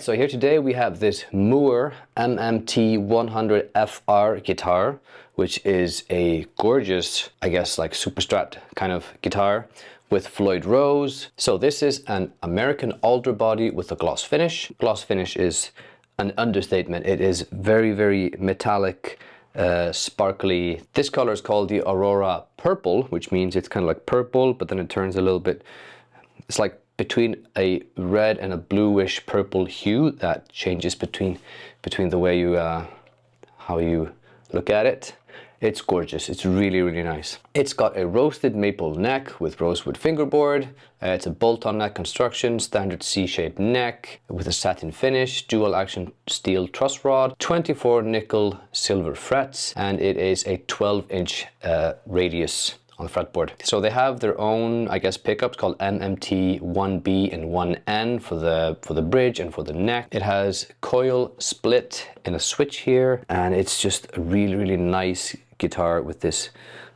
so here today we have this Mooer MMT 100FR guitar, which is a gorgeous, I guess, like super Strat kind of guitar with Floyd Rose. So this is an American alder body with a gloss finish. Gloss finish is an understatement. It is very, very metallic, sparkly. This color is called the Aurora purple, which means it's kind of like purple, but then it turns a little bit, it's like between a red and a bluish purple hue that changes between the way you how you look at it. It's gorgeous. It's really, really nice. It's got a roasted maple neck with rosewood fingerboard. It's a bolt-on neck construction, standard C-shaped neck with a satin finish, dual action steel truss rod, 24 nickel silver frets, and it is a 12-inch radius on the fretboard. So they have their own, I guess, pickups called MMT 1B and 1N for the bridge and for the neck. It has coil-split in a switch here, and it's just a really, really nice guitar with this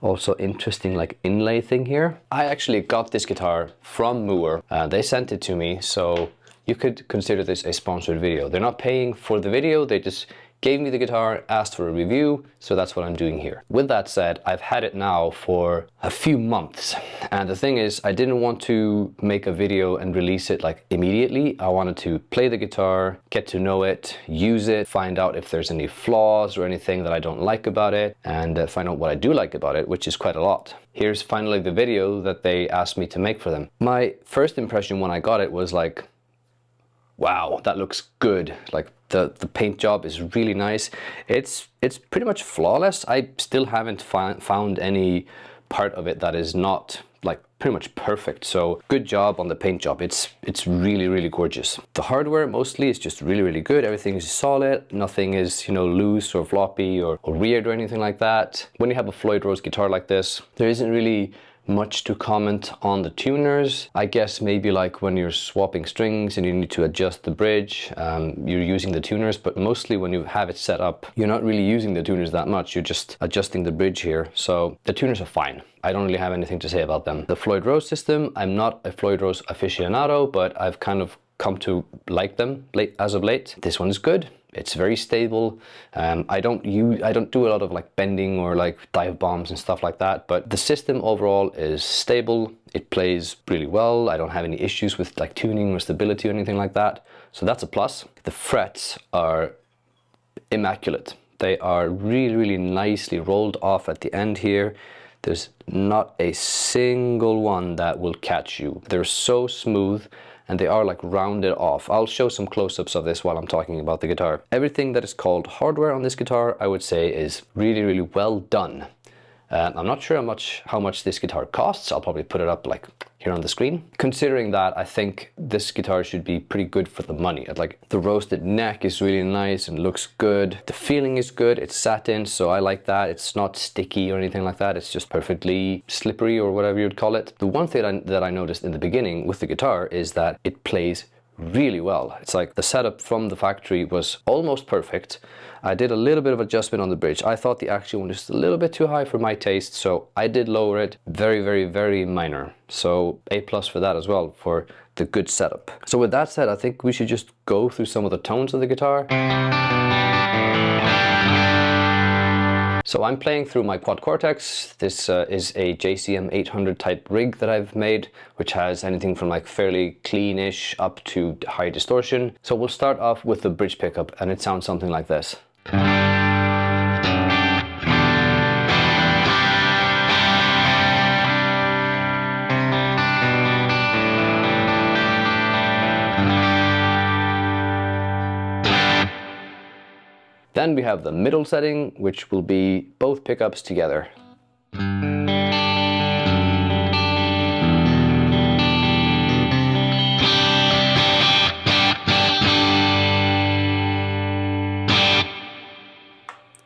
also interesting like inlay thing here. I actually got this guitar from Mooer. They sent it to me, so you could consider this a sponsored video. They're not paying for the video, they just gave me the guitar, asked for a review, so that's what I'm doing here. With that said, I've had it now for a few months, and the thing is, I didn't want to make a video and release it like immediately. I wanted to play the guitar, get to know it, use it, find out if there's any flaws or anything that I don't like about it, and find out what I do like about it, which is quite a lot. Here's finally the video that they asked me to make for them. My first impression when I got it was like, wow, that looks good. Like the paint job is really nice. It's pretty much flawless. I still haven't found any part of it that is not like pretty much perfect. So good job on the paint job. It's really, really gorgeous. The hardware mostly is just really, really good. Everything is solid. Nothing is, you know, loose or floppy or weird or anything like that. When you have a Floyd Rose guitar like this, there isn't really much to comment on the tuners. I guess maybe like when you're swapping strings and you need to adjust the bridge, you're using the tuners, but mostly when you have it set up, you're not really using the tuners that much. You're just adjusting the bridge here. So the tuners are fine. I don't really have anything to say about them. The Floyd Rose system, I'm not a Floyd Rose aficionado, but I've kind of come to like them as of late. This one is good. It's very stable. I don't do a lot of like bending or like dive bombs and stuff like that, but the system overall is stable. It plays really well. I don't have any issues with like tuning or stability or anything like that. So that's a plus. The frets are immaculate. They are really, really nicely rolled off at the end here. There's not a single one that will catch you. They're so smooth, and they are like rounded off. I'll show some close-ups of this while I'm talking about the guitar. Everything that is called hardware on this guitar, I would say, is really, really well done. I'm not sure how much this guitar costs. I'll probably put it up like here on the screen. Considering that, I think this guitar should be pretty good for the money. Like the roasted neck is really nice and looks good. The feeling is good. It's satin, so I like that. It's not sticky or anything like that. It's just perfectly slippery or whatever you'd call it. The one thing that I noticed in the beginning with the guitar is that it plays really well. It's like the setup from the factory was almost perfect. I did a little bit of adjustment on the bridge. I thought the action was just a little bit too high for my taste, so I did lower it. Very, very, very minor. So A+ for that as well, for the good setup. So with that said, I think we should just go through some of the tones of the guitar. So I'm playing through my Quad Cortex. This is a JCM 800 type rig that I've made, which has anything from like fairly cleanish up to high distortion. So we'll start off with the bridge pickup, and it sounds something like this. Then we have the middle setting, which will be both pickups together.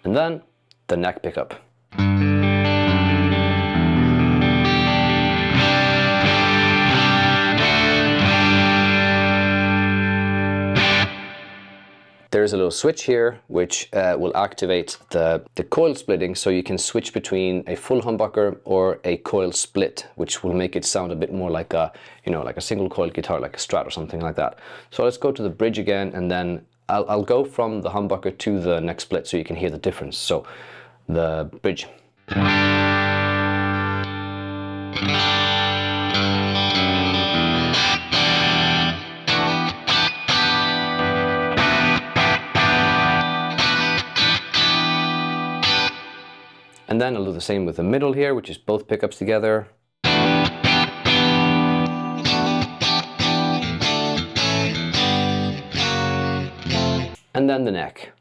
And then the neck pickup. there's a little switch here which will activate the coil splitting, so you can switch between a full humbucker or a coil split, which will make it sound a bit more like a, you know, like a single coil guitar, like a Strat or something like that. So let's go to the bridge again, and then I'll go from the humbucker to the neck split so you can hear the difference. So the bridge. And then I'll do the same with the middle here, which is both pickups together. And then the neck.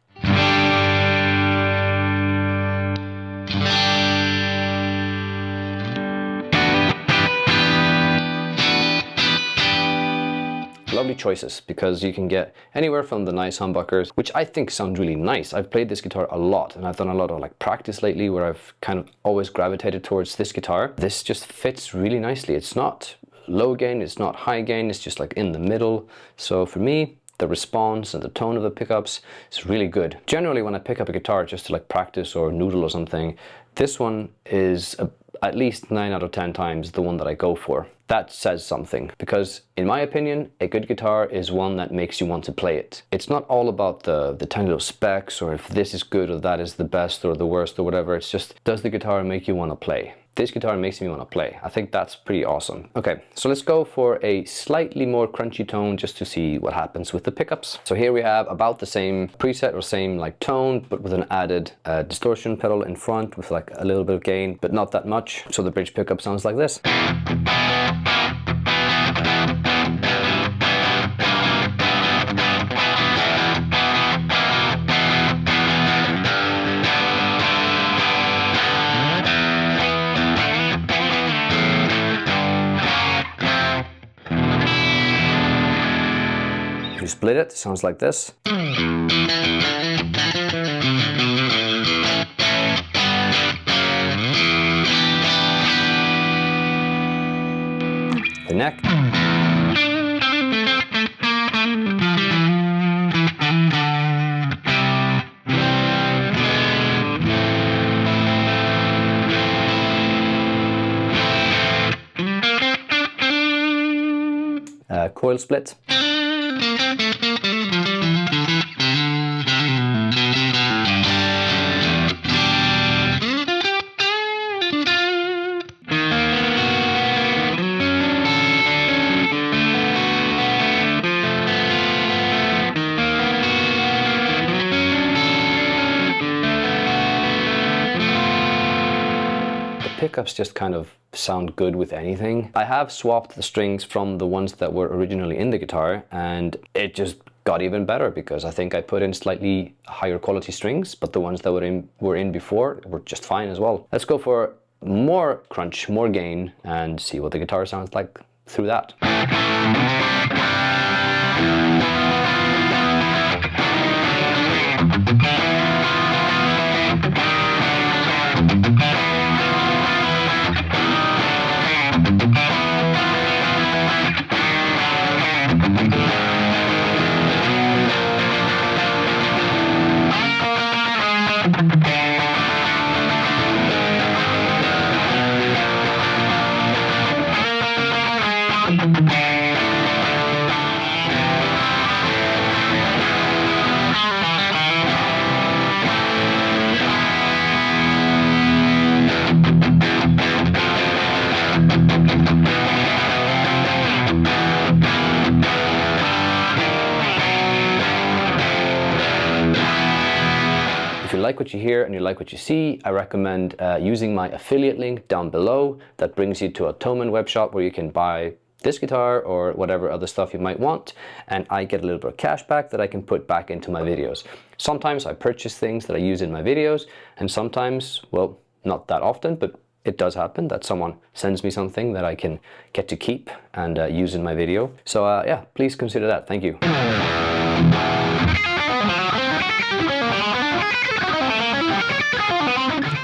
Lovely choices, because you can get anywhere from the nice humbuckers, which I think sound really nice. I've played this guitar a lot, and I've done a lot of like practice lately where I've kind of always gravitated towards this guitar. This just fits really nicely. It's not low gain, it's not high gain, it's just like in the middle. So for me, the response and the tone of the pickups is really good. Generally, when I pick up a guitar just to like practice or noodle or something, this one is at least 9 out of 10 times the one that I go for. That says something, because in my opinion, a good guitar is one that makes you want to play it. It's not all about the tiny little specs, or if this is good or that is the best or the worst or whatever. It's just, does the guitar make you want to play? This guitar makes me want to play. I think that's pretty awesome. Okay, so let's go for a slightly more crunchy tone just to see what happens with the pickups. So here we have about the same preset or same like tone, but with an added distortion pedal in front with like a little bit of gain, but not that much. So the bridge pickup sounds like this. You split it, sounds like this. The neck. Coil split. Pickups just kind of sound good with anything. I have swapped the strings from the ones that were originally in the guitar, and it just got even better because I think I put in slightly higher quality strings, but the ones that were in before were just fine as well. Let's go for more crunch, more gain, and see what the guitar sounds like through that. If you like what you hear and you like what you see, I recommend using my affiliate link down below. That brings you to a Thomann web shop where you can buy this guitar or whatever other stuff you might want, and I get a little bit of cash back that I can put back into my videos. Sometimes I purchase things that I use in my videos, and sometimes, well, not that often, but it does happen that someone sends me something that I can get to keep and use in my video. So yeah, please consider that. Thank you.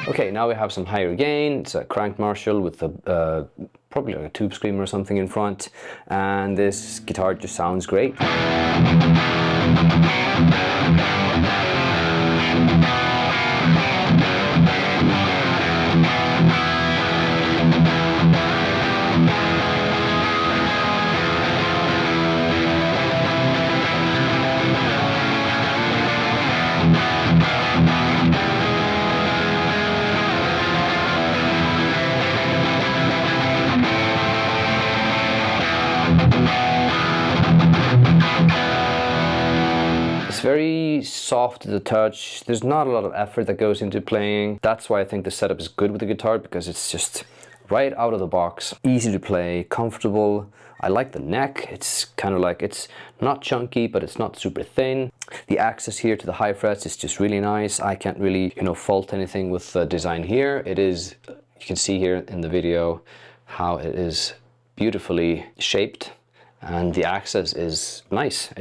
Okay, now we have some higher gain. It's a cranked Marshall with the probably like a tube screamer or something in front, and this guitar just sounds great. It's very soft to the touch. There's not a lot of effort that goes into playing. That's why I think the setup is good with the guitar, because it's just right out of the box, easy to play, comfortable. I like the neck. It's kind of like, it's not chunky, but it's not super thin. The access here to the high frets is just really nice. I can't really, you know, fault anything with the design here. It is, you can see here in the video how it is beautifully shaped, and the access is nice.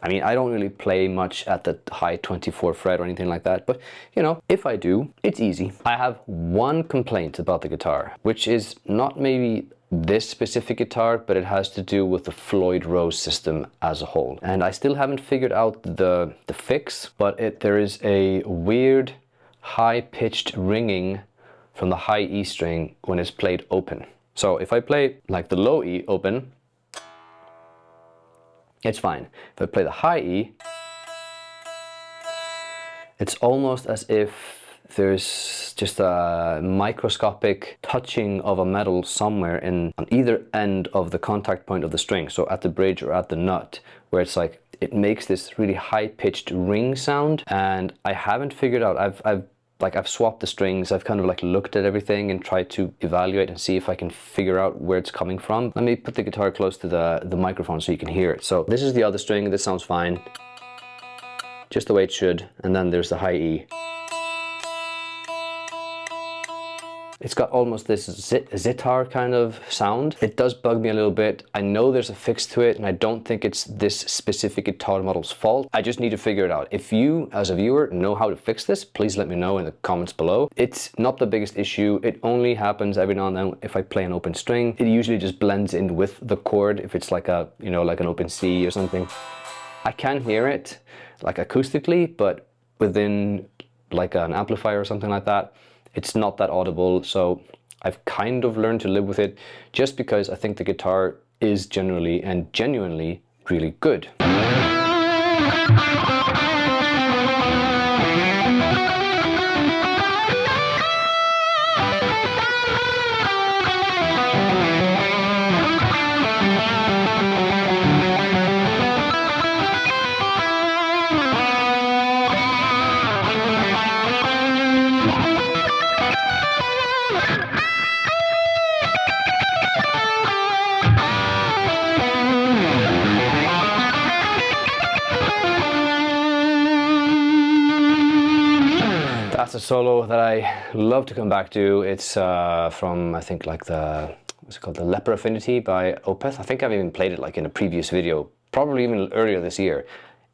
I mean, I don't really play much at the high 24 fret or anything like that, but you know, if I do, it's easy. I have one complaint about the guitar, which is not maybe this specific guitar, but it has to do with the Floyd Rose system as a whole. And I still haven't figured out the fix, but there is a weird high-pitched ringing from the high E string when it's played open. So if I play like the low E open, it's fine. If I play the high E, it's almost as if there's just a microscopic touching of a metal somewhere on either end of the contact point of the string, so at the bridge or at the nut, where it's like, it makes this really high-pitched ring sound, and I haven't figured out, I've swapped the strings, I've kind of like looked at everything and tried to evaluate and see if I can figure out where it's coming from. Let me put the guitar close to the microphone so you can hear it. So this is the other string, this sounds fine, just the way it should, and then there's the high E. It's got almost this zither kind of sound. It does bug me a little bit. I know there's a fix to it, and I don't think it's this specific guitar model's fault. I just need to figure it out. If you, as a viewer, know how to fix this, please let me know in the comments below. It's not the biggest issue. It only happens every now and then if I play an open string. It usually just blends in with the chord if it's like a, you know, like an open C or something. I can hear it like acoustically, but within like an amplifier or something like that, it's not that audible, so I've kind of learned to live with it, just because I think the guitar is generally and genuinely really good. That's a solo that I love to come back to. It's from, I think, like what's it called? The Leper Affinity by Opeth. I think I've even played it like in a previous video, probably even earlier this year.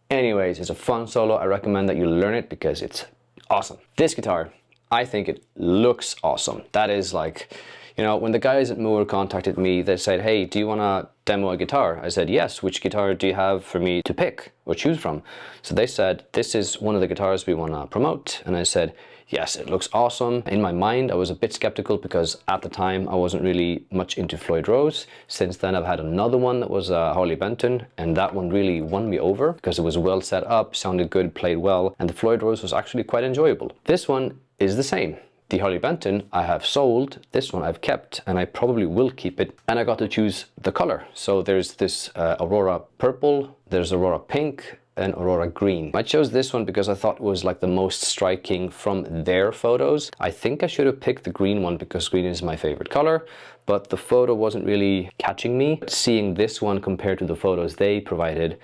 Anyways, it's a fun solo. I recommend that you learn it because it's awesome. This guitar, I think it looks awesome. That is like, you know, when the guys at Mooer contacted me, they said, hey, do you want to demo a guitar? I said, yes. Which guitar do you have for me to pick or choose from? So they said, this is one of the guitars we want to promote. And I said, yes, it looks awesome. In my mind, I was a bit skeptical because at the time I wasn't really much into Floyd Rose. Since then, I've had another one that was a Harley Benton, and that one really won me over because it was well set up, sounded good, played well, and the Floyd Rose was actually quite enjoyable. This one is the same. The Harley Benton I have sold, this one I've kept, and I probably will keep it. And I got to choose the color. So there's this Aurora purple, there's Aurora pink, and Aurora green. I chose this one because I thought it was like the most striking from their photos. I think I should have picked the green one because green is my favorite color, but the photo wasn't really catching me. Seeing this one compared to the photos they provided,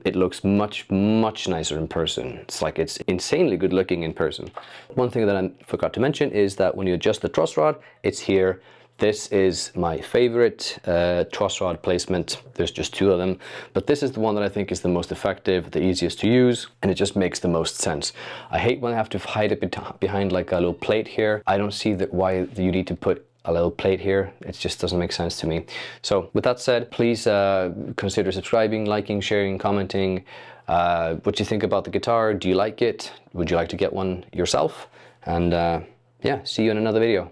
it looks much nicer in person. It's like, it's insanely good looking in person. One thing that I forgot to mention is that when you adjust the truss rod, it's here. This is my favorite truss rod placement. There's just two of them, but this is the one that I think is the most effective, the easiest to use, and it just makes the most sense. I hate when I have to hide it behind like a little plate here. I don't see why you need to put a little plate here. It just doesn't make sense to me. So with that said, please consider subscribing, liking, sharing, commenting what you think about the guitar. Do you like it? Would you like to get one yourself? And yeah, see you in another video.